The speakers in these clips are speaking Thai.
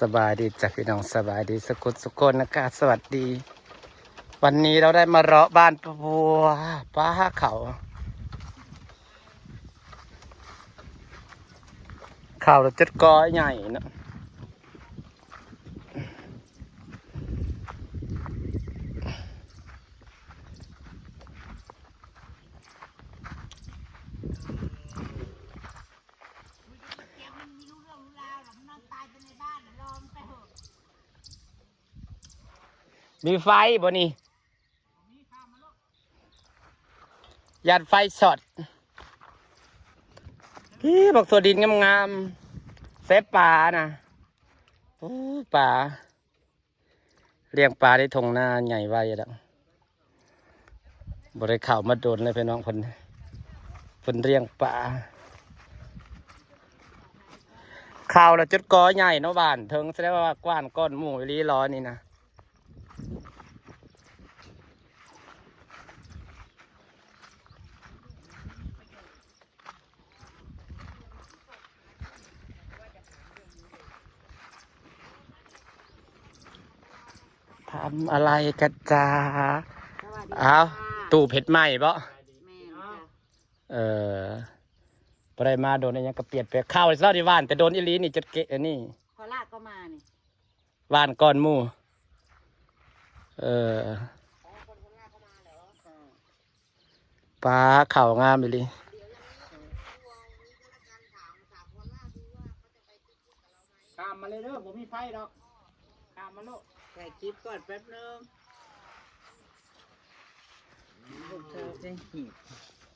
สบายดีจ้ะพี่น้องสบายดีสุขคนอากาศสวัสดีวันนี้เราได้มาเราะบ้านปัวป้าเขาเราจุดก้อยใหญ่เนาะมีไฟบ่นี่ยัดไฟสดพี่บอกตัวดินงามๆเซฟปลานะโอ้ปลาเลี้ยงปลาได้ทงหน้าใหญ่ไว้แล้วบริข่าวมาโดนเลยพี่น้องคนเลี้ยงปลาข่าวละจุดก้อใหญ่เนาะบ้านเทิงแสดงว่ากว้านก้อนหมูรีร้อนนี่นะทำอะไรกันจ้าอ้าวตู้เผ็ดใหม่ปะไปได้มาโดนอะไรยังกระเปียดไปข้าวเล่าที่บ้านแต่โดนอีลีนี่จุดเกะนี่พอลากก็มานี่บ้านก้อนหมูปลาเข่างามอีลีข้ามมาเลยเด้อผมมีไฟดอกข้ามมาโลกใส่คลิปก่อนแป๊บนึง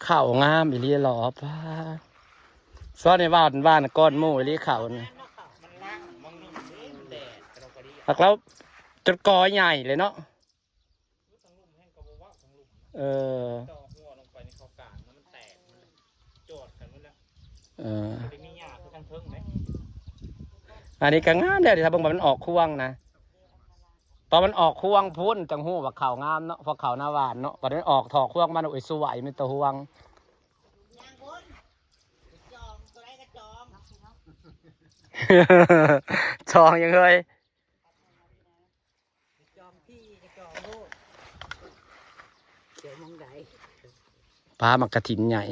เข่างามอีลีหรอป้าซ้อนในบ้านก้อนหมูอีลีเข่านี่หักแล้วจุดกอใหญ่เลยเนาะอันนี้ก็งามเลยถ้าบางมันออกควงนะตอนมันออกควงพุ่นจังหูว่าข่าวงามเนาะพอข่าวหน้าหวานเนาะตอนนั้นออกถอกควงมันโอ้ยสวยมันตะหวงจองยังเลยปลามักกะถินใหญ่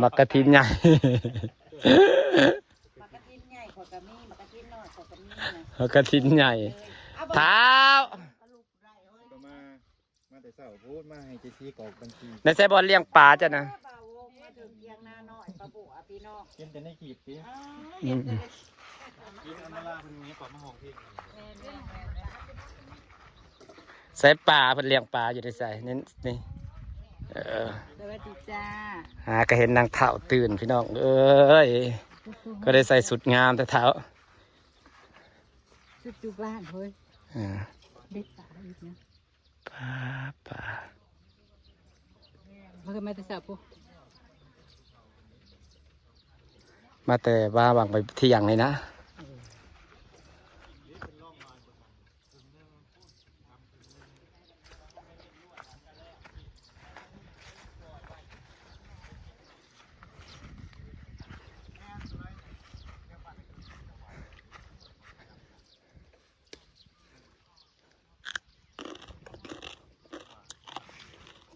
มักกะถินใหญ่มักกะถินใหญ่เท้าแต่เสาพูดมาให้เจซีกอกบัญชีในไซบอลเลี้ยงปลาจ้ะนะกินแต่ในขีดสิกินอันมาลาเป็นนี้ก่อนมาหงพี่ใส่ปลาเพิ่นเลี้ยงปลาอยู่ในใส่นี่สวัสดีจ้าก็เห็นนางเท้าตื่นพี่น้องเอ้ยก็ได้ใส่สุดงามแต่เท้าสุดจุบ้านเฮ้ยเด็ดปลาอีกนะปลาเมื่อกี้มาแต่สาวปุ๊มาแต่ว่าบางไปที่อย่างเลยนะ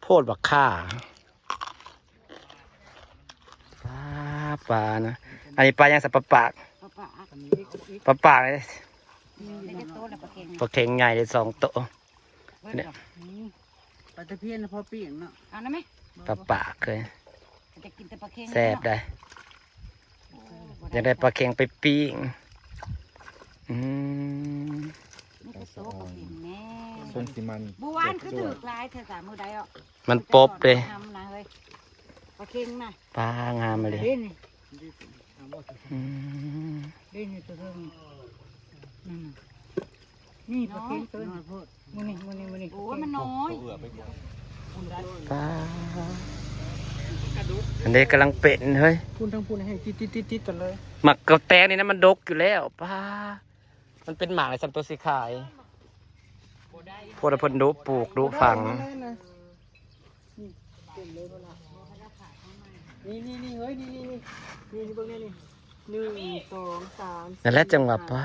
โพดบักข่าปลานะอันนี้ปลายังสับปลาปากเลยปลาเข็งใหญ่เลย2 โต๊ะเนี่ยปลาตะเพียนพอปีกเนาะเอาได้ไหมปลาปากเลยแซ่บได้อยากได้ปลาเข็งไปปิ้งส่วนสีมันบัวานคือถือลายเธอสามมือใดอ่ะมันปบเลยปลาเค็งนะปลางามเลยนี่ตัวเพิ่มนี่ปลาเค็งตัวมันโอ้มันน้อยปลาอันนี้กำลังเป็นเฮ้ยพูนทั้งพูนให้ติดกันเลยหมักกระแตงนี่นะมันดกอยู่แล้วปลามันเป็นหมากในสัมตัวสีขายพวกเราพนดูปลูกดูฝังนี่เฮ้ยนี่เบิ่งนี่ 1 2 3 นั่นแหละจังหวะป้า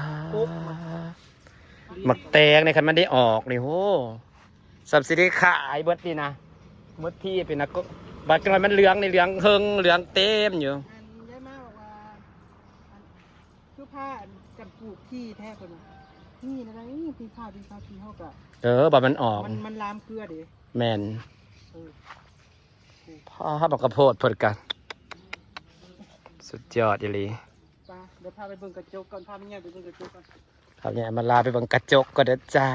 หมักแตงในคันมันได้ออกนี่โหสับสิได้ขายเบิดนี่นะเบิดที่เป็นนักก็บัดจังหวะมันเหลืองในเหลืองเฮิงเหลืองเต็มอยู่ ได้มาบอกว่าคือผ้าจำปลูกที่แท้คนนี่นะนี่พี่ผ้าพี่เฮาก็ บัดมันออก มันลามเกลือดิ แม่นพ่อบักกระโพดเพิ่นกันสุดยอดอีหลี ไปเดี๋ยวพาไปเบิ่งกระจกก่อนพาแม่ใหญ่ไปเบิ่งกระจกก่อน ครับเนี่ยมาลาไปเบังกระจกก็เด้อจ้า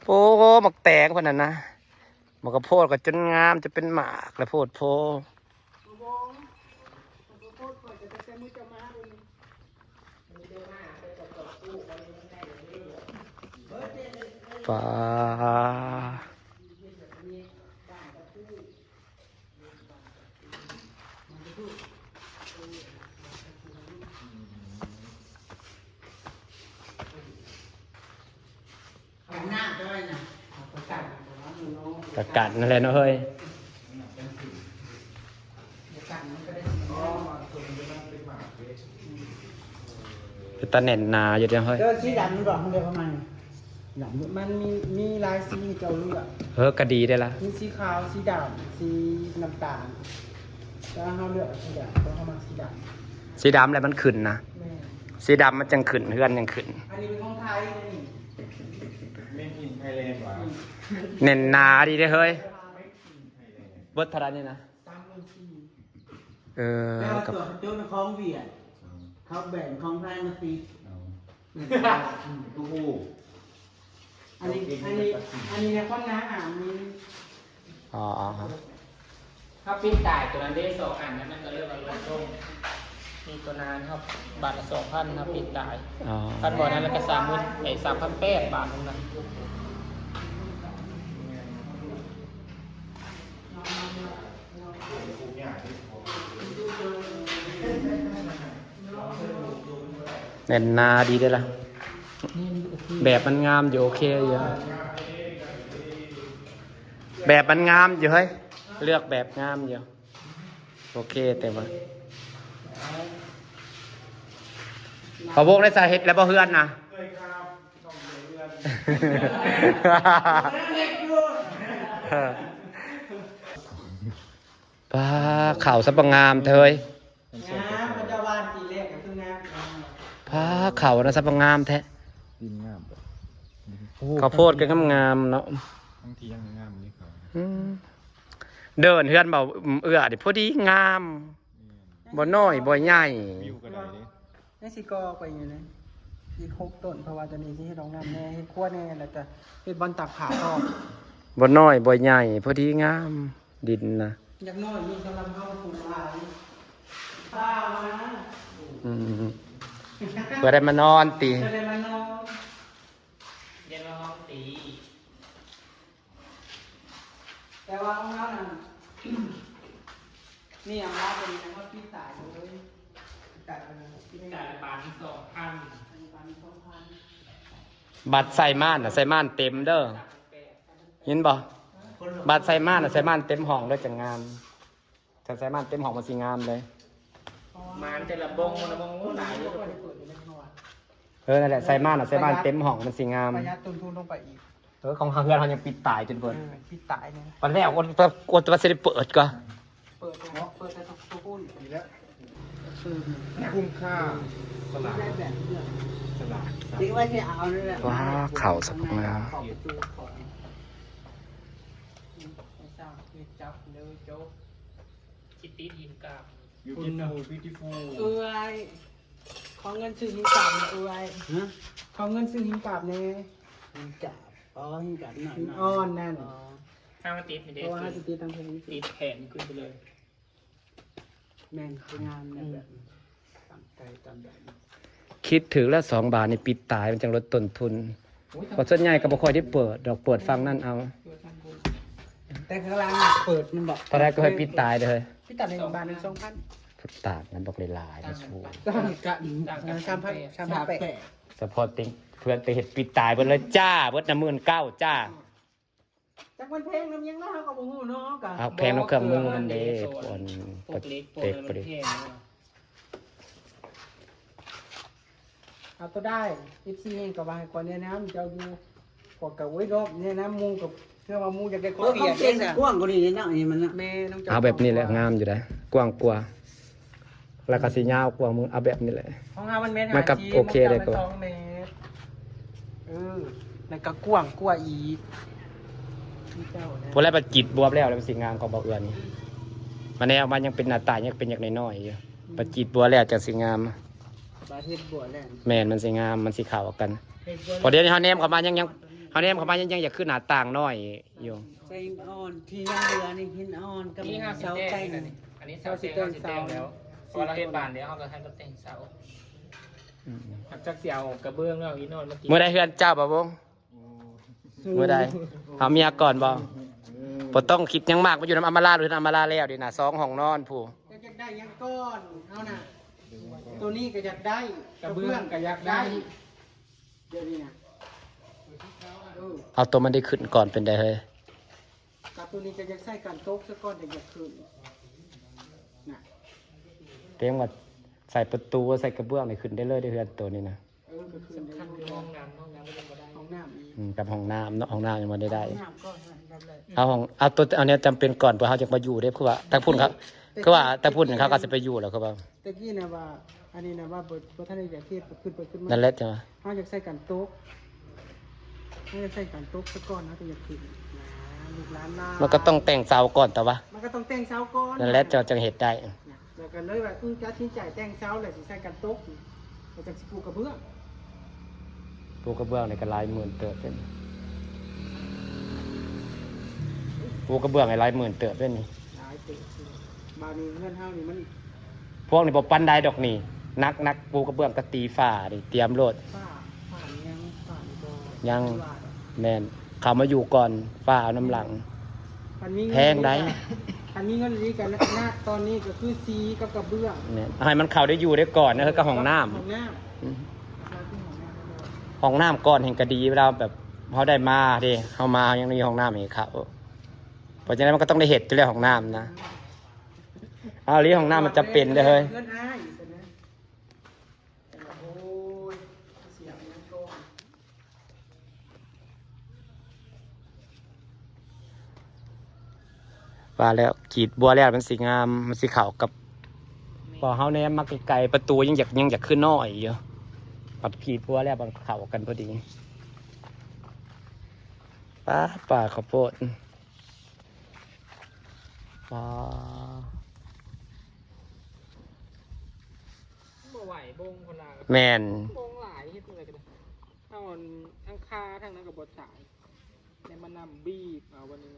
โอ้หมักแตงพวกนั้นนะหมักกระโพดก็จนงามจะเป็นหมากแล้วโพดโพฟ้าประกาศนั่นแหละเนาะเฮ้ยเป็นตาแหน่นนาอยู่เดียวเฮ้ย เจอสีดำมันบอกเขาเรียกว่ามันดำมันมีลายสีเจ้าเลือก ก็ดีได้ละ มีสีขาวสีดำสีน้ำตาลแล้วเขาเลือกสีดำเพราะเขามาสีด สีดำอะไรมันขึ้นนะ ำแม่ สีดำมันจังขึ้นเฮือนยังขึ้น อันนี้เป็นของไทยนี่ เมนอินไทยแลนด์ว่ะ แหน่นนาดีได้อเฮ้ยเบิดเทารานี่นะ 3,400 เออ แล้ว กับ ตัวโจ้เป็นของเวียดเขาแบ่งของไทยมาตี ตู้ อันนี้เนี่ยข้อน้ำมี อ๋อ ถ้าปิ้งไก่ตัวนั้นได้สองอันนั้นมันก็เรียกว่าลดลงมีตัวนั้นครับบาทละ2,000ครับปิ้งไก่ อ๋อ พันบ่อนั้นแล้วก็30,000ไอ้3,800 บาทนึงนะ แหน่นนาดีได้อละแบบมันงามอยู่โอเคอยู่แบบมันงามอยู่เฮ้ยเลือกแบบงามอยู่โอเคแต่ว่าพอโบกได้สาเหตุแล้วบ่เฮือนนะป้าข่าวสับงามเธอ น้ำมันจะวานกี่เล็กคืองาม ป้าข่าวนะสับงามแท้ ดินงามแบบ ข้าวโพดก็งามๆเนาะ บางทียังงามนี่เขา เดินเฮือนเบาเอื้อดิพอดีงามบ่น้อยบ่ใหญ่ วิวก็ได้เลย นี่สิกอไปอยู่นะอีก6ต้นเพราะว่าจะมีที่ให้รองน้ำแน่ให้ขั้วแน่แล้วก็เฮ็ดบอลตักขาทอด บ่น้อยบ่ใหญ่พอดีงามดินนะ อย่างน้อยมีกำลังเข้าปลูกหลายข้าวนะ อืมเพื่อได้มานอนติ จะได้มานอน เรียนว่าห้องตี แต่ว่าของเราน่ะ นี่อย่างเราเป็นอย่างว่าพี่ตายเลยพี่ตายเป็นพี่ ปิ้ง ตา ไก่ ย บาทที่2,000 บัตรใส่ม่านน่ะใส่ม่านเต็มเด้อเห็นบ่บัตรใส่ม่านน่ะใส่ม่านเต็มห้องเลยจังงามถ้าใส่ม่านเต็มห้องมันสิงามเลย มันแต่ละบงละบงหลายอยู่ นั่นแหละใส่ม่านน่ะใส่ม่านเต็มห้องมันสิงาม ประหยัดต้นทุนลงไปอีก ของเฮือนเฮายังปิดตายจนเบิด พี่ตายเนี่ย วันแรกกดว่าสิได้เปิดก็ เปิดแต่ตัวหุ้นอีกแล้ว คุ้มค่าสลาก ได้แบบเลือก สลาก ดีว่าจะเอาเลยแหละ ว้าข่าวสับงาม ขอบประตูขอไม่ทราบคือจับเลยโจ๊ก คิดตีหินกับ ยูทิฟูบิวตี้ฟู เอ้ยขอเงินซื้อหินกาบเนี่ยเอ้ยขอเงินซื้อหินกาบเนี่ยหินกาบอ๋อหินกาบหน่อยอ่อนนั่น ถ้ามันติดไม่ เพ ได้ ราะว่าจะตีตั้งเพลง ติดแขนขึ้นไปเลย แม่นคืองานเนี่ยแบบตั้งใจตั้งแบบ คิดถึงแล้ว2 บาทนี่ปิดตายมันจังลดต้นทุนเพราะส่วนใหญ่ก็บ่ค่อยได้เปิดดอกเปิดฟังนั่นเอา แต่ข้างล่างเปิดมันบอก ตอนแรกก็ให้ปิดตายเลย พี่ตัดในบาทหนึ่ง2,000 พุทธานั้นบอกหลายๆนะชู ต่างกัน3,000 สปอร์ตติ้งเพื่อนไปเห็ดปิดตายเบิดเลยจ้าเบิดน้ำ19,000จ้า จากมันเพลงน้ำยังแล้วกับหูเนาะกัน เอาแพงน้ำเครื่องมือมันเด้ผล ปกเล็กปก เต็ก มัน ไปดิ แพง เอาตัวได้FCเองกับวางก่อนเนี่ยนะมันจะอยู่กว่ากับไว้รอบเนี่ยนะมูกับเชื่อว่ามูอยากได้ของเปียก เก่งกว้างกว่านี้นะนี่มันนะ แม่น้อง เอาแบบนี้แหละงามอยู่ได้กว้างกว่าแล้วก็สียาวกว่ามึงเอาแบบนี้แหละ ของเรามันเมตร มันก็โอเคเลยกว่า 2 เมตรแล้วก็กว้างกว่าอีกนี่เจ้านะ พอแล้วไปจิตบวบแล้วแล้วมันสีงามของบ่เอือนนี่มันแนวมันยังเป็นหน้าตายังเป็นอย่างน้อยๆอยู่ไปจิตบัวแล้วจะสีงาม บาเฮ็ดบัวแล้ว แม่นมันสีงามมันสีขาวกัน เฮ็ดบัว พอเดี๋ยวนี้เฮาแนมเข้ามายังเฮาแนมเข้ามายังอยากขึ้นหน้าต่างน้อยอยู่ ใส่อ่อนที่ยังเหลือนี่หินอ่อนกับ นี่50 เสา แต้ แต่ ง ง อันนี้เสาเต็ง50แต้งแล้วพอเราเฮ็ดบ้านเดี๋ยวเฮาก็ให้เราแต่งเสาหลังจากสิเอากระเบื้องแล้วอีโนนมาติด เมื่อใดเฮือนเจ้าบ่วงเมื่อใดเอาเมียก่อนบ่บ่ต้องคิดหยังมากมาอยู่นำอำมาลาหรืออำมาลาแล้วดิน่ะ2ห้องนอนผู้ ก็อยากได้ยังก้อนเอาน่ะตัวนี้ก็อยากได้ กระเบื้องก็อยากได้ เดี๋ยวนี้นะเออ เอาตัวมันได้ขึ้นก่อนเป็นได้เฮ้ย กับตัวนี้ก็อยากใส่กันโต๊ะซะก่อนแต่อยากคืนน่ะ เตรียมว่าใส่ประตูใส่กระเบื้องนี่ขึ้นได้เลยได้เฮือนตัวนี้นะ ก็คืนได้ ขั้นคือห้องน้ำไม่ได้บ่ได้ ห้องน้ำอีก กับห้องน้ำเนาะห้องน้ำยังบ่ได้ได้ ห้องน้ำก็ได้เลย เอาตัวเอาเนี้ยจำเป็นก่อนเพื่อเขาจะมาอยู่ได้คือว่าแต่พุ่นครับคือว่าแต่พุ่นเขาก็จะไปอยู่แล้วคือว่า ตะกี้นะว่าอันนี้นะว่าบ่ทันได้อยากเฮ็ดขึ้นไปขึ้นมา นั่นแหละจ้ะ เฮาอยากใส่กันโต๊ะเฮาอยากใส่กันโต๊ะซะก่อนนะก็อยากขึ้นนะลูกหลานลา มันก็ต้องแต่งเสาก่อนแต่ว่า มันก็ต้องแต่งเสาก่อน นั่นแหละจะจังเฮ็ดได้ แล้วก็เลยว่าจะทิ้งใจแต่งเสาแล้วสิใส่กันโต๊ะก็จะสิปลูกกระเบื้อง ปูกระเบื้องในก็หลายหมื่นเติบเป็นปูกระเบื้องในหลายหมื่นเติบเป็นนี่ หลายเตะบาวนี้เงินเฮานี่มัน พวกนี้บ่ปันได้ดอกนี่นักปูกระเบื้องก็ตีฝ้านี่เตรียมโลด ฝ้ายังฝ้านี่บ่ ยัง แม่นเขามาอยู่ก่อนฝ้าเอาน้ำหลัง มันมีเงิน แพงได้ อันนี้เงินนี้กันนะตอนนี้ก็คือซีกับกระเบื้อง เนี่ยให้มันเข้าได้อยู่ได้ก่อนนะคือกับห้องน้ำ ห้องน้ อืม ำเราที่ห้องน้ำ ห้องน้ำก่อนเห็นก็ดีเวลาแบบเขาได้มาเดิเขามายังมีห้องน้ำอีกครับเพราะฉะนั้นมันก็ต้องได้เห็ดตัวเรื่องของน้ำนะเอาเรื่องของน้ำมันจะเป็นเลยเฮ้ย เงินอ้ายใช่ไหมโอ้ยเสียงเงินก่อน ว่าแล้วกีดบัวแล้วมันสีงามมันสีขาวกับพอเขาแนมมาไกลๆประตูยังอยากขึ้นน้อยอยู่ปัดกีดบัวแล้วมันเข่ากันพอดีป่าข้าวโพดป่า บ่ไหวบงคนละ แมน บงหลายเฮ็ดอะไรกันเอาทั้งคาทั้งนั้นกับบทสายแต่มันนำบีบเอาวันนี้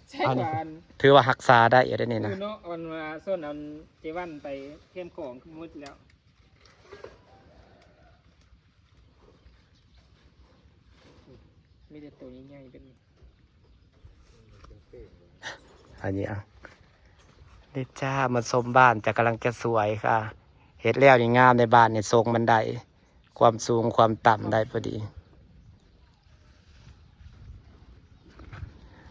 ใช่กว่าอัน ถือว่าหักษาได้อยู่ได้นี่นะ คือเนาะวันมาส้นเอาเจวันไปเข้มของขึ้นมืดแล้วมีแต่ตัวใหญ่ๆเป็น อันนี้อ่ะนี่จ้ามันสมบ้านจะกำลังจะสวยค่ะเห็ดแล้วนี่งามในบ้านเนี่ยทรงบันไดความสูงความต่ำได้พอดี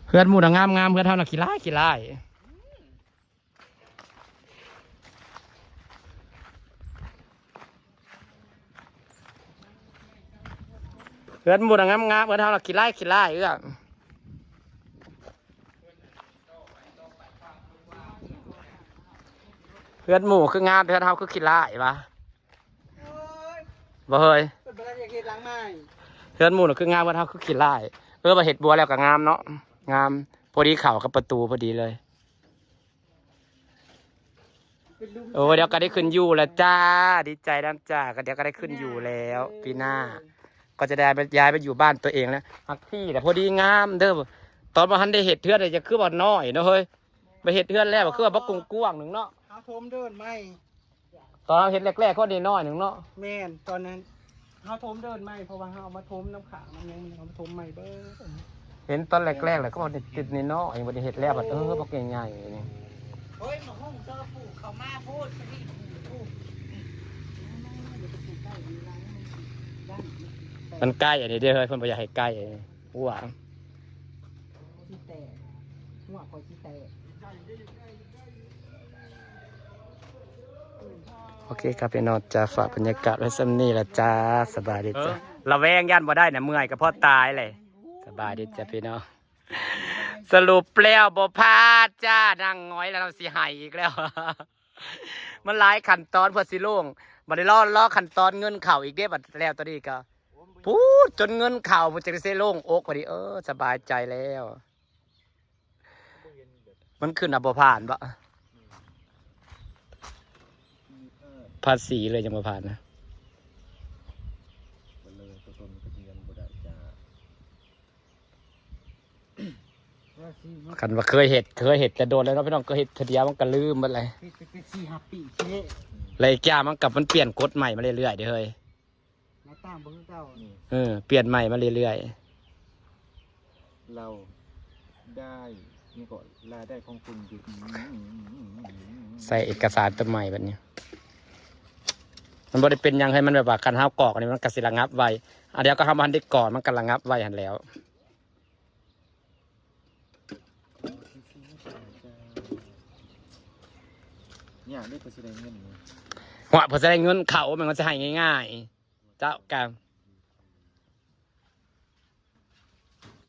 เพื่อนหมู่น่ะงามเพื่อนเท่าน่ะขี้ร้ายเพื่อนหมู่น่ะงามเพื่อนเท่าน่ะขี้ร้ายเอื้อเพื่อนหมู่คืองามเพื่อนเท่าคือขี้ร้ายวะบ่เฮ้ย เป็นไปได้อยากเฮ็ดหลังไม้ เพื่อนหมู่น่ะคืองามเพื่อนเท่าคือขี้ร้ายมาเห็ดบัวแล้วก็งามเนาะงามพอดีเข่ากับประตูพอดีเลย เป็นดู โอ้เดี๋ยวก็ได้ขึ้นอยู่แล้วจ้าดีใจน้ำจ้าก็เดี๋ยวก็ได้ขึ้นอยู่แล้วปีหน้า ก็จะได้ย้ายไปอยู่บ้านตัวเองแล้วฮักที่แต่พอดีงามเด้อตอนมาทันได้เห็ดเทือนเลยจะคือว่าน้อยเนาะเฮ้ยไปเห็ดเทือนแล้วก็คือว่าบักกว้างๆหนึ่งเนาะ เอาโถมเดินไหม ตอนเราเห็ดแรกๆก็ได้น้อยหนึ่งเนาะ แม่นตอนนั้นเอาโถมเดินไหมเพราะว่าเอามาโถมน้ำขางมันยังเอามาโถมใหม่เบ้อ เห็นตอนแรกๆแหละก็บอกติดในน้อยวันนี้เห็ดแล้วแบบบักใหญ่ๆนี่ เฮ้ยมาห้องเจอปู่เขามาพูดนี่ปู่ มันใกล้อันนี้เด้อเฮ้ยเพิ่นบ่อยากให้ใกล้อันนี้หัว ที่แตกหัวคอยที่แตก โอเคครับพี่น้องจะฝากบรรยากาศไว้ซ้ำนี่ละจ้าสบายดีจ้ะระแวงย่านบ่ได้นะเมื่อยก็พอตายเลยสบายดีจ้ะพี่น้องสรุปแล้วบ่พลาดจ้านั่งง้อยแล้วเราสิหายอีกแล้ว มันหลายขั้นตอนเพื่อสิลงบ่ได้ล้อขั้นตอนเงินเข่าอีกเด้บัดแล้วตอนนี้ก็พูดจนเงินเข่ามันจะได้ลงอกพอดีสบายใจแล้ว มันขึ้นบ่ผ่านบ่ภาษีเลยยังบ่ผ่านนะคันว่าเคยเห็ดจะโดนแล้วเนาะพี่น้องก็เห็ดเดียวมันก็ลืมหมดเลย เป็น4-5 ปีเท่ เลยอีกอย่างมันกลับมันเปลี่ยนกฎใหม่มาเรื่อยๆเด้อเฮ้ย มาตามเบิ่งเก่านี่ เปลี่ยนใหม่มาเรื่อย เราได้นี่ก็รายได้ของคุณอยู่ ๆใส่เอกสารตัวใหม่แบบนี้มันบ่ได้เป็นหยังให้มันแบบว่าคันห้าวกรอกอันนี้มันก็สิระงับไว้อันเดียวก็ห้ามมันได้ก่อนมันก็ระงับไว้หันแล้วเนี่ยได้ไปแสดงเงิน หัวพอจะได้เงินเขามันก็จะให้ง่ายๆเจ้ากัน